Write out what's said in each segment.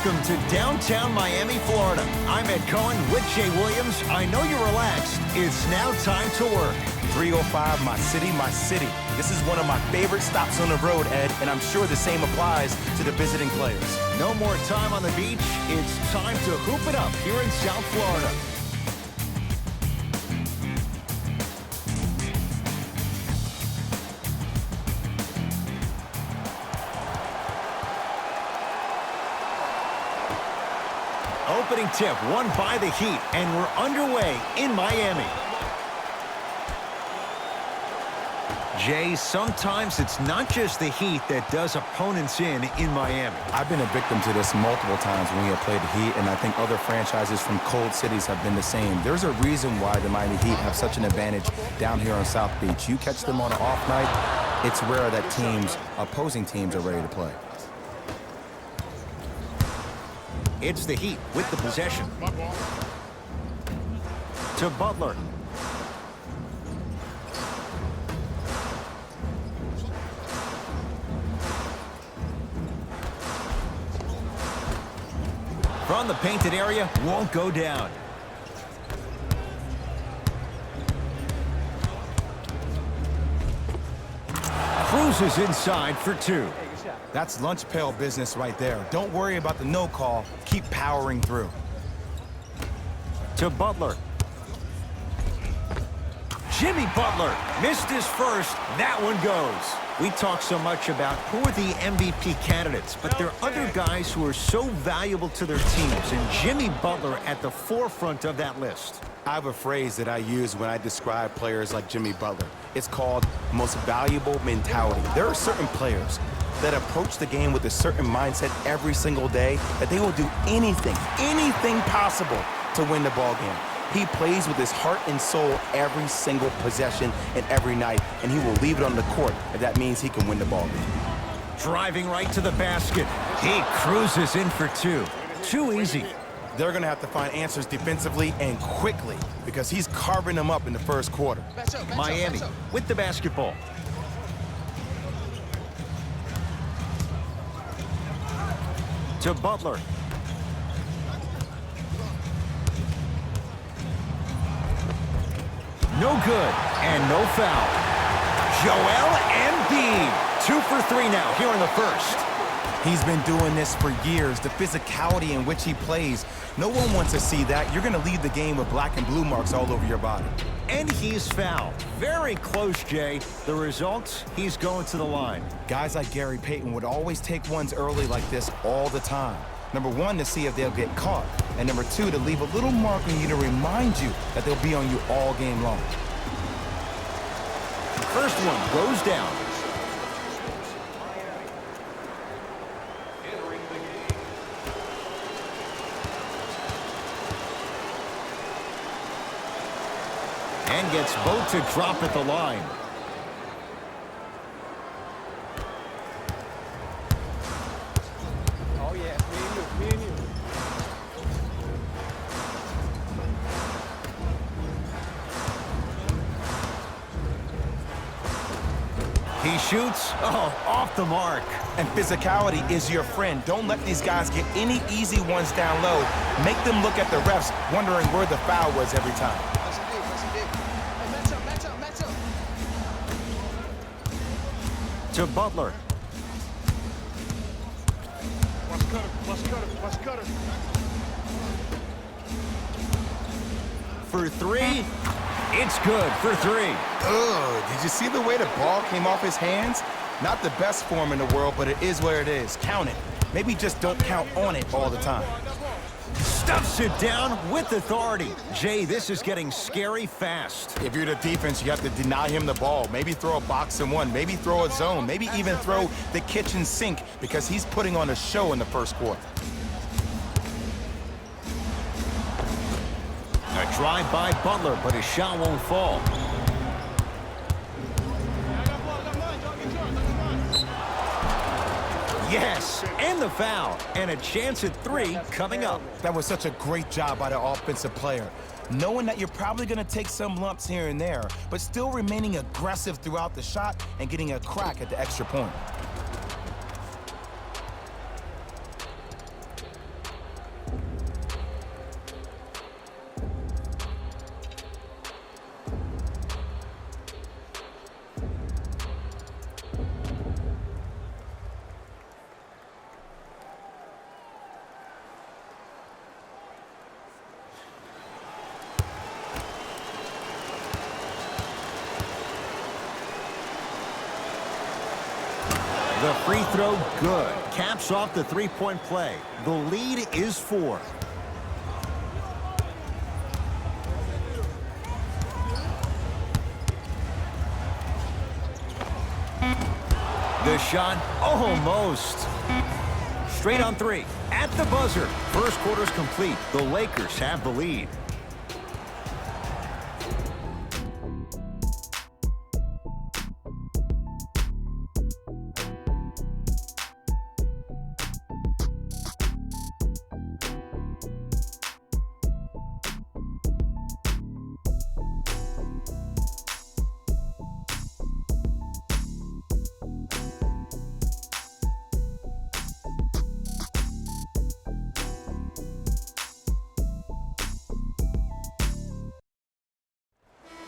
Welcome to downtown Miami, Florida. I'm Ed Cohen with Jay Williams. I know you're relaxed. It's now time to work. 305, my city, my city. This is one of my favorite stops on the road, Ed, and I'm sure the same applies to the visiting players. No more time on the beach. It's time to hoop it up here in South Florida. Opening tip won by the Heat, and we're underway in Miami. Jay, sometimes it's not just the Heat that does opponents in Miami. I've been a victim to this multiple times when we have played the Heat, and I think other franchises from cold cities have been the same. There's a reason why the Miami Heat have such an advantage down here on South Beach. You catch them on an off night, it's rare that opposing teams are ready to play. It's the Heat with the possession. To Butler. From the painted area, won't go down. Cruises inside for two. That's lunch pail business right there. Don't worry about the no call. Keep powering through. To Butler. Jimmy Butler missed his first. That one goes. We talk so much about who are the MVP candidates, but there are other guys who are so valuable to their teams, and Jimmy Butler at the forefront of that list. I have a phrase that I use when I describe players like Jimmy Butler. It's called most valuable mentality. There are certain players that approach the game with a certain mindset every single day that they will do anything possible to win the ball game. He plays with his heart and soul every single possession and every night, and he will leave it on the court if that means he can win the ball game. Driving right to the basket. He cruises in for two. Too easy. They're going to have to find answers defensively and quickly because he's carving them up in the first quarter. Miami with the basketball. To Butler. No good, and no foul. Joel Embiid, 2 for 3 now here in the first. He's been doing this for years. The physicality in which he plays, no one wants to see that. You're going to leave the game with black and blue marks all over your body. And he's fouled. Very close, Jay. The result, he's going to the line. Guys like Gary Payton would always take ones early like this all the time. Number one, to see if they'll get caught. And number two, to leave a little mark on you to remind you that they'll be on you all game long. First one goes down. And gets both to drop at the line. Oh, yeah, me and you. He shoots, off the mark. And physicality is your friend. Don't let these guys get any easy ones down low. Make them look at the refs, wondering where the foul was every time. To Butler. For three. It's good for three. Ugh, did you see the way the ball came off his hands? Not the best form in the world, but it is where it is. Count it. Maybe just don't count on it all the time. Stuffs it down with authority. Jay, this is getting scary fast. If you're the defense, you have to deny him the ball. Maybe throw a box and one. Maybe throw a zone. Maybe even throw the kitchen sink because he's putting on a show in the first quarter. A drive by Butler, but his shot won't fall. Yes, and the foul, and a chance at three coming up. That was such a great job by the offensive player. Knowing that you're probably going to take some lumps here and there, but still remaining aggressive throughout the shot and getting a crack at the extra point. The free throw, good. Caps off the three-point play. The lead is 4. The shot, almost. Straight on 3. At the buzzer. First quarter's complete. The Lakers have the lead.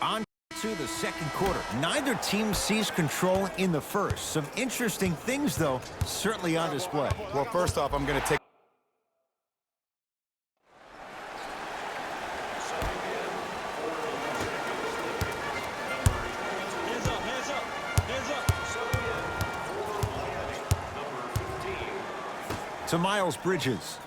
On to the second quarter. Neither team sees control in the first. Some interesting things, though, certainly on display. Well, first off, I'm going to take to Miles Bridges.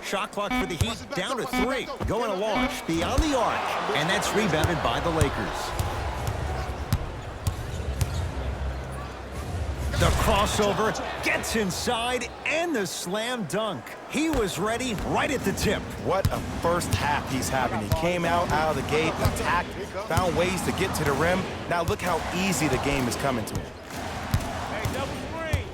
Shot clock for the Heat, down to 3. Going to launch beyond the arc, and that's rebounded by the Lakers. The crossover gets inside, and the slam dunk. He was ready right at the tip. what a first half he's having. He came out of the gate, attacked, found ways to get to the rim. Now look how easy the game is coming to him. Hey, double screen.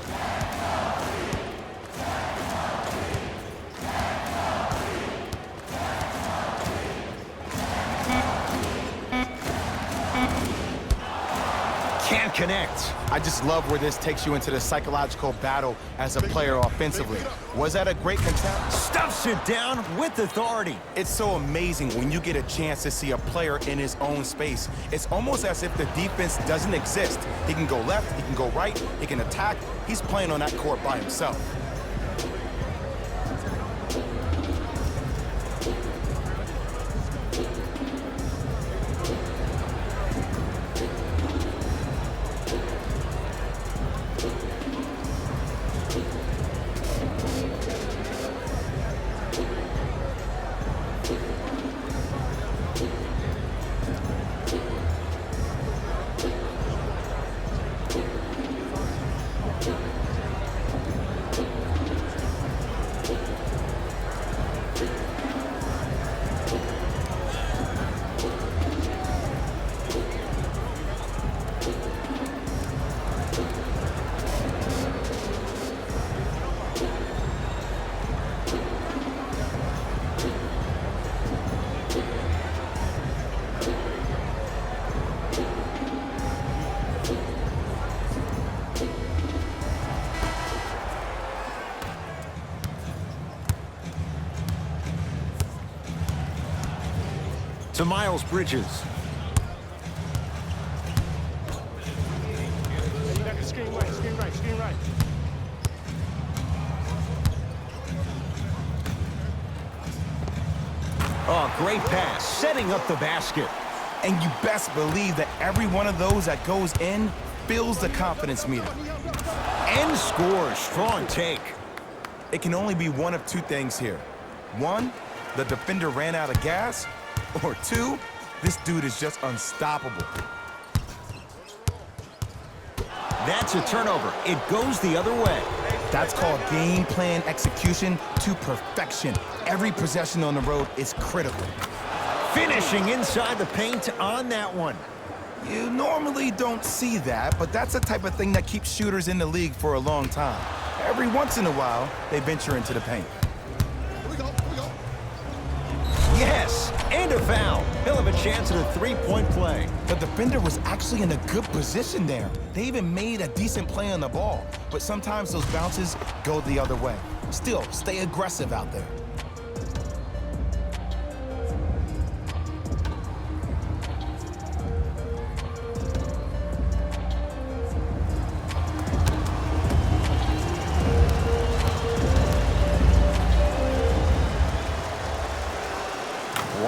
Can't connect. I just love where this takes you into the psychological battle as a player offensively. Was that a great contest? Stuffs it down with authority. It's so amazing when you get a chance to see a player in his own space. It's almost as if the defense doesn't exist. He can go left, he can go right, he can attack. He's playing on that court by himself. To Miles Bridges. Hey, you got the screen right, screen right, screen right. Oh, great pass, setting up the basket. And you best believe that every one of those that goes in fills the confidence meter. And scores, strong take. It can only be one of two things here. One, the defender ran out of gas, or two, this dude is just unstoppable. That's a turnover. It goes the other way. That's called game plan execution to perfection. Every possession on the road is critical. Finishing inside the paint on that one. You normally don't see that, but that's the type of thing that keeps shooters in the league for a long time. Every once in a while, they venture into the paint. Yes, and a foul. He'll have a chance at a three-point play. The defender was actually in a good position there. They even made a decent play on the ball, but sometimes those bounces go the other way. Still, stay aggressive out there.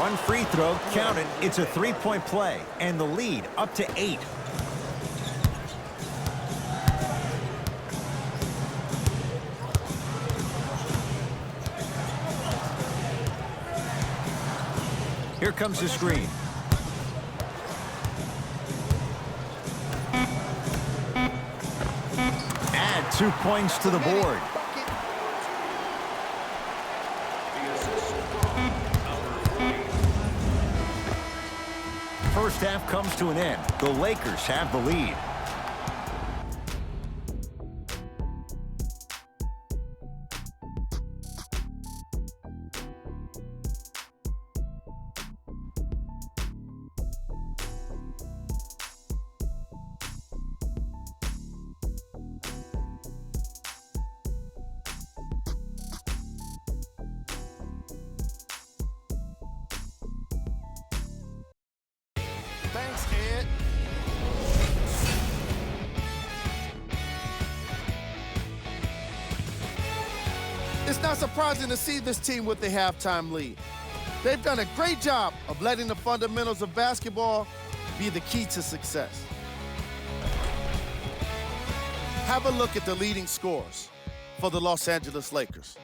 One free throw, count it. It's a three-point play, and the lead up to 8. Here comes the screen. Add 2 points to the board. First half comes to an end. The Lakers have the lead. Thanks, Ed. It's not surprising to see this team with the halftime lead. They've done a great job of letting the fundamentals of basketball be the key to success. Have a look at the leading scores for the Los Angeles Lakers.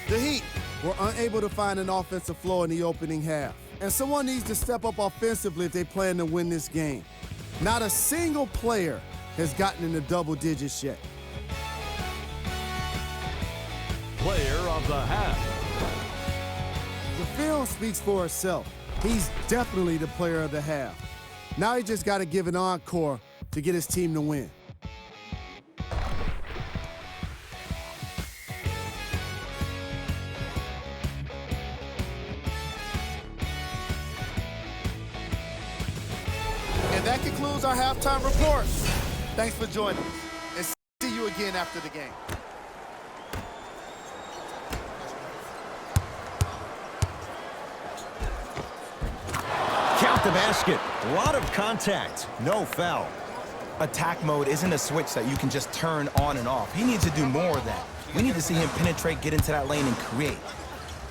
The Heat were unable to find an offensive flow in the opening half. And someone needs to step up offensively if they plan to win this game. Not a single player has gotten into double digits yet. Player of the half. The film speaks for itself. He's definitely the player of the half. Now he just got to give an encore to get his team to win. And that concludes our halftime report. Thanks for joining us, and see you again after the game. Count the basket. A lot of contact. No foul. Attack mode isn't a switch that you can just turn on and off. He needs to do more of that. We need to see him penetrate, get into that lane, and create.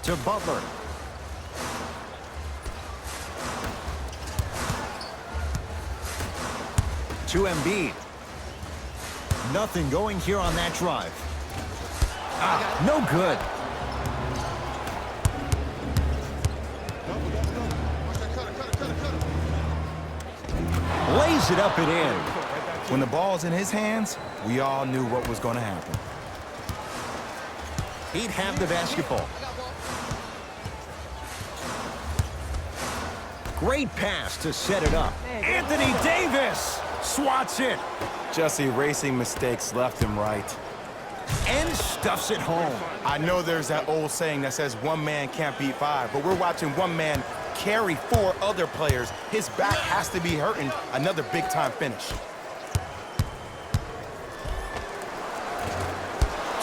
To Butler. To Embiid. Nothing going here on that drive. No good. Lays it up and in. When the ball's in his hands, we all knew what was going to happen. He'd have the basketball. Great pass to set it up. Anthony Davis swats it. Just erasing mistakes left and right. And stuffs it home. I know there's that old saying that says one man can't beat five, but we're watching one man carry 4 other players. His back has to be hurting. Another big-time finish.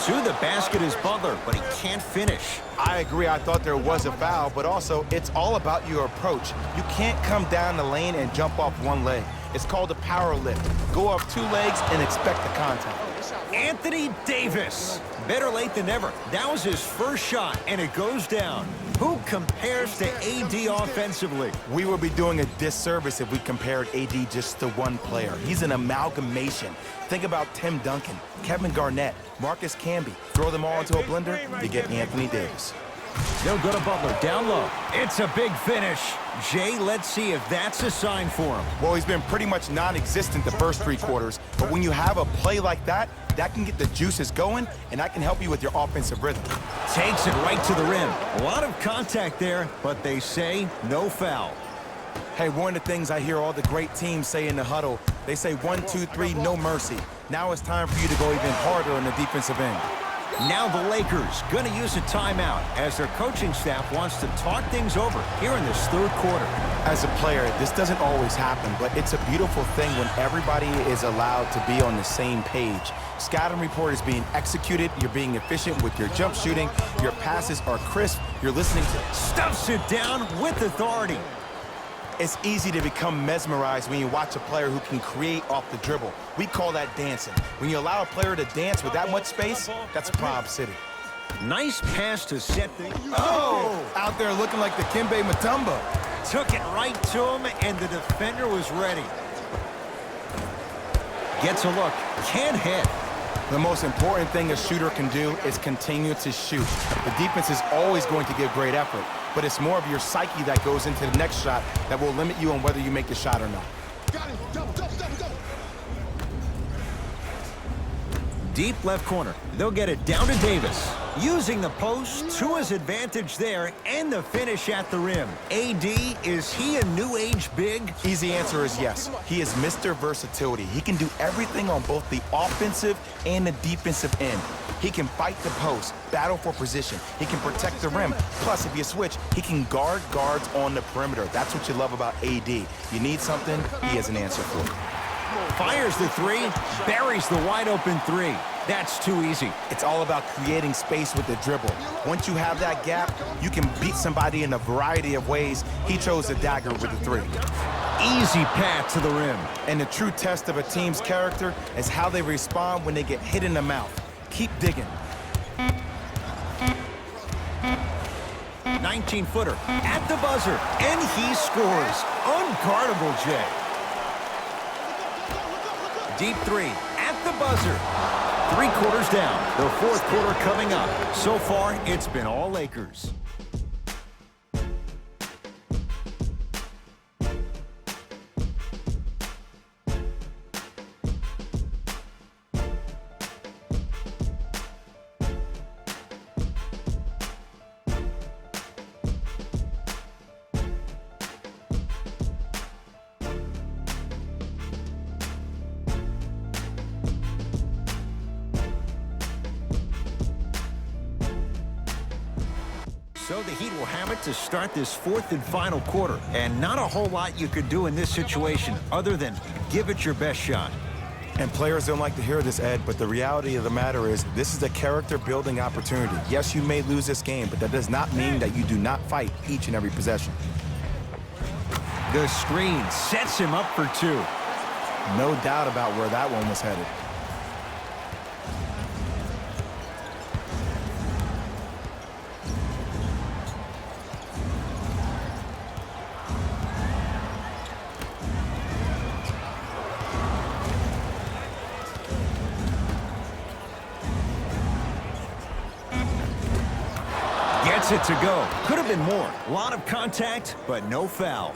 To the basket is Butler, but he can't finish. I agree. I thought there was a foul, but also it's all about your approach. You can't come down the lane and jump off one leg. It's called a power lift. Go off 2 legs and expect the contact. Anthony Davis. Better late than never. That was his first shot, and it goes down. Who compares to AD offensively? We would be doing a disservice if we compared AD just to one player. He's an amalgamation. Think about Tim Duncan, Kevin Garnett, Marcus Camby. Throw them all into a blender, you get Anthony Davis. They'll go to Butler, down low. It's a big finish. Jay, let's see if that's a sign for him. Well, he's been pretty much non-existent the first 3 quarters, but when you have a play like that, that can get the juices going, and that can help you with your offensive rhythm. Takes it right to the rim. A lot of contact there, but they say no foul. Hey, one of the things I hear all the great teams say in the huddle, they say 1, 2, 3, no mercy. Now it's time for you to go even harder on the defensive end. Now the Lakers going to use a timeout as their coaching staff wants to talk things over here in this 3rd quarter. As a player, this doesn't always happen, but it's a beautiful thing when everybody is allowed to be on the same page. Scouting report is being executed. You're being efficient with your jump shooting. Your passes are crisp. You're listening to... Stuffs it down with authority. It's easy to become mesmerized when you watch a player who can create off the dribble. We call that dancing. When you allow a player to dance with that much space, that's Prob City. Nice pass to set the... Oh! Out there looking like the Kimbe Mutombo. Took it right to him, and the defender was ready. Gets a look. Can't hit. The most important thing a shooter can do is continue to shoot. The defense is always going to give great effort, but it's more of your psyche that goes into the next shot that will limit you on whether you make the shot or not. Got him. Double. Deep left corner. They'll get it down to Davis. Using the post to his advantage there, and the finish at the rim. AD, is he a new age big? Easy answer is yes. He is Mr. Versatility. He can do everything on both the offensive and the defensive end. He can fight the post, battle for position. He can protect the rim. Plus, if you switch, he can guard guards on the perimeter. That's what you love about AD. You need something, he has an answer for it. Fires the three, buries the wide open three. That's too easy. It's all about creating space with the dribble. Once you have that gap, you can beat somebody in a variety of ways. He chose the dagger with the three. Easy path to the rim. And the true test of a team's character is how they respond when they get hit in the mouth. Keep digging. 19-footer at the buzzer, and he scores. Unguardable, Jay. Deep three at the buzzer. 3 quarters down. The 4th quarter coming up. So far, it's been all Lakers. So the Heat will have it to start this 4th and final quarter. And not a whole lot you could do in this situation other than give it your best shot. And players don't like to hear this, Ed, but the reality of the matter is this is a character-building opportunity. Yes, you may lose this game, but that does not mean that you do not fight each and every possession. The screen sets him up for 2. No doubt about where that one was headed. Gets it to go. Could have been more. A lot of contact, but no foul.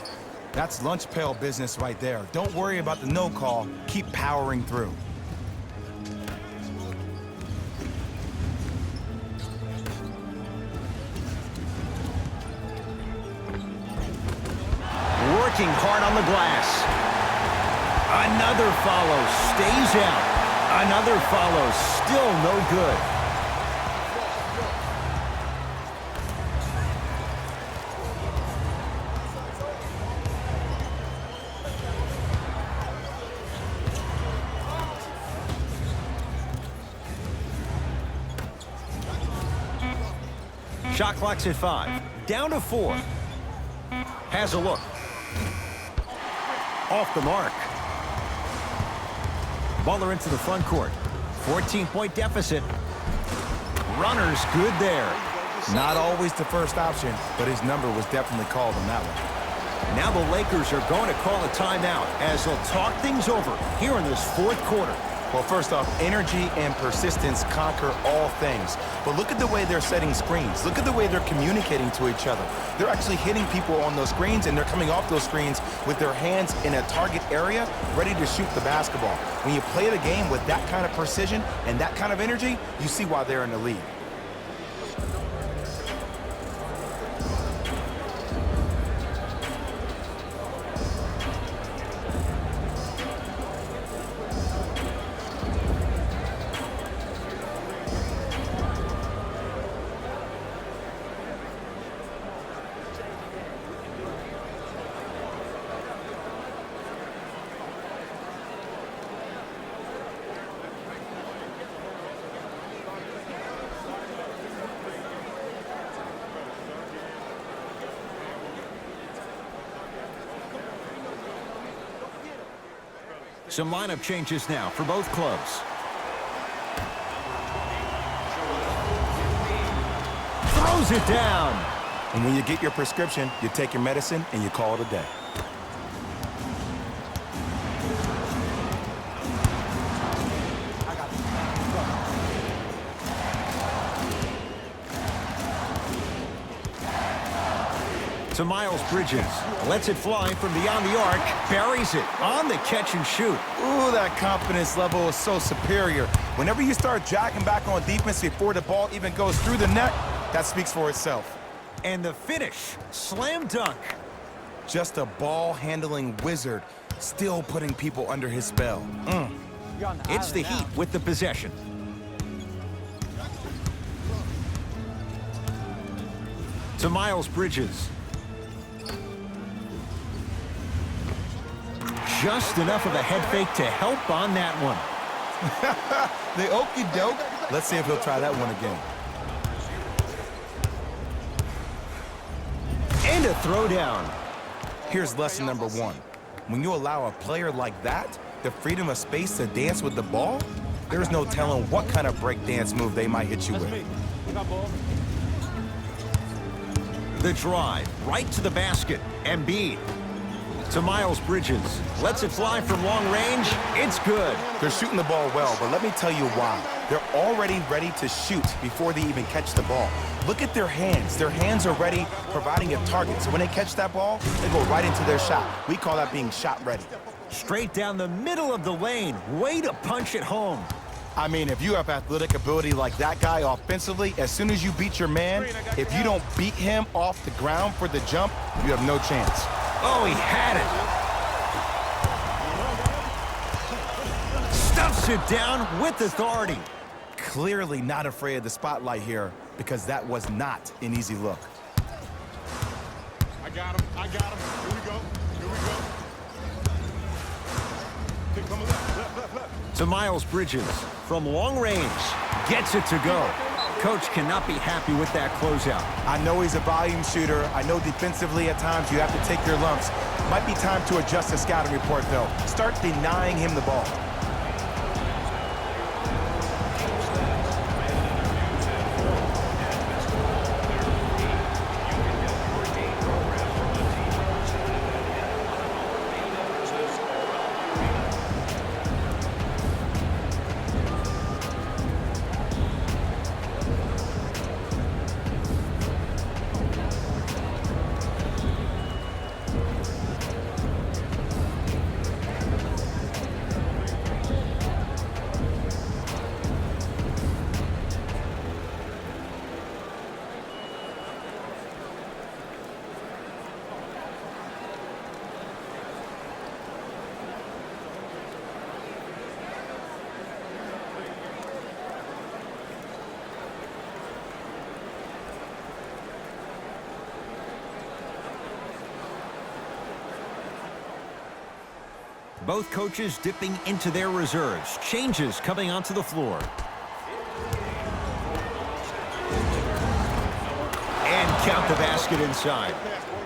That's lunch pail business right there. Don't worry about the no call. Keep powering through. Working hard on the glass. Another follow. Stays out. Another follow. Still no good. Shot clock's at 5. Down to 4. Has a look. Off the mark. Butler into the front court. 14-point deficit. Runner's good there. Not always the first option, but his number was definitely called on that one. Now the Lakers are going to call a timeout as they'll talk things over here in this 4th quarter. Well, first off, energy and persistence conquer all things. But look at the way they're setting screens. Look at the way they're communicating to each other. They're actually hitting people on those screens, and they're coming off those screens with their hands in a target area, ready to shoot the basketball. When you play the game with that kind of precision and that kind of energy, you see why they're in the lead. Some lineup changes now for both clubs. throws it down. And when you get your prescription, you take your medicine and you call it a day. To Miles Bridges. Lets it fly from beyond the arc. Buries it on the catch and shoot. Ooh, that confidence level is so superior. Whenever you start jacking back on defense before the ball even goes through the net, that speaks for itself. And the finish. Slam dunk. Just a ball-handling wizard, still putting people under his spell. It's the Heat with the possession. To Miles Bridges. Just enough of a head fake to help on that one. The okie doke. Let's see if he'll try that one again. And a throwdown. Here's lesson number one. When you allow a player like that the freedom of space to dance with the ball, there's no telling what kind of break dance move they might hit you with. The drive, right to the basket. Embiid. To Miles Bridges. Lets it fly from long range. It's good. They're shooting the ball well, but let me tell you why. They're already ready to shoot before they even catch the ball. Look at their hands. Their hands are ready, providing a target. So when they catch that ball, they go right into their shot. We call that being shot ready. Straight down the middle of the lane. Way to punch it home. I mean, if you have athletic ability like that guy offensively, as soon as you beat your man, if you don't beat him off the ground for the jump, you have no chance. Oh, he had it. Stuffs it down with authority. Clearly not afraid of the spotlight here because that was not an easy look. I got him. I got him. Here we go. Here we go. Keep coming left. To Miles Bridges. From long range. Gets it to go. Coach cannot be happy with that closeout. I know he's a volume shooter. I know defensively at times you have to take your lumps. Might be time to adjust the scouting report, though. Start denying him the ball. Both coaches dipping into their reserves. Changes coming onto the floor. And count the basket inside.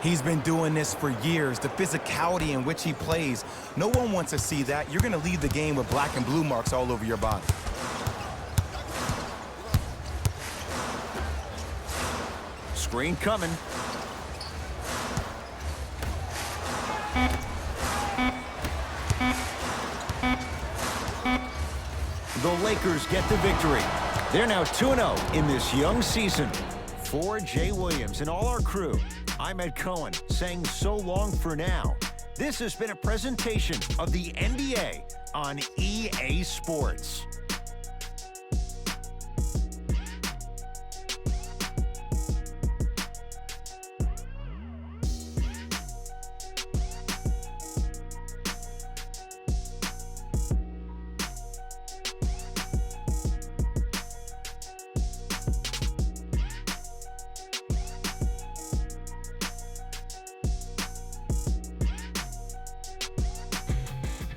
He's been doing this for years. The physicality in which he plays, no one wants to see that. You're going to leave the game with black and blue marks all over your body. Screen coming. The Lakers get the victory. They're now 2-0 in this young season. For Jay Williams and all our crew, I'm Ed Cohen saying so long for now. This has been a presentation of the NBA on EA Sports.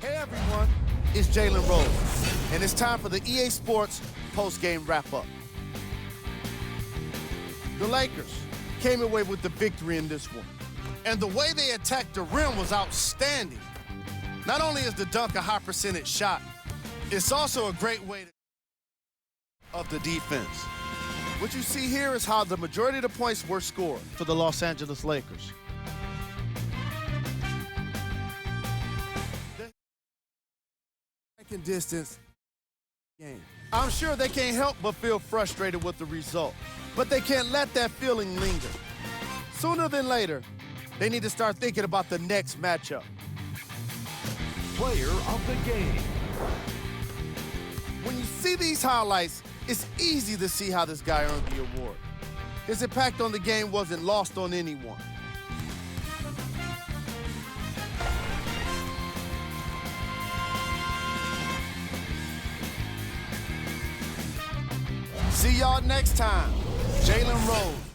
Everyone, it's Jalen Rose, and it's time for the EA Sports post-game wrap-up. The Lakers came away with the victory in this one, and the way they attacked the rim was outstanding. Not only is the dunk a high-percentage shot, it's also a great way of the defense. What you see here is how the majority of the points were scored for the Los Angeles Lakers. Second distance game. I'm sure they can't help but feel frustrated with the result, but they can't let that feeling linger. Sooner than later, they need to start thinking about the next matchup. Player of the game. When you see these highlights, it's easy to see how this guy earned the award. His impact on the game wasn't lost on anyone. See y'all next time. Jalen Rose.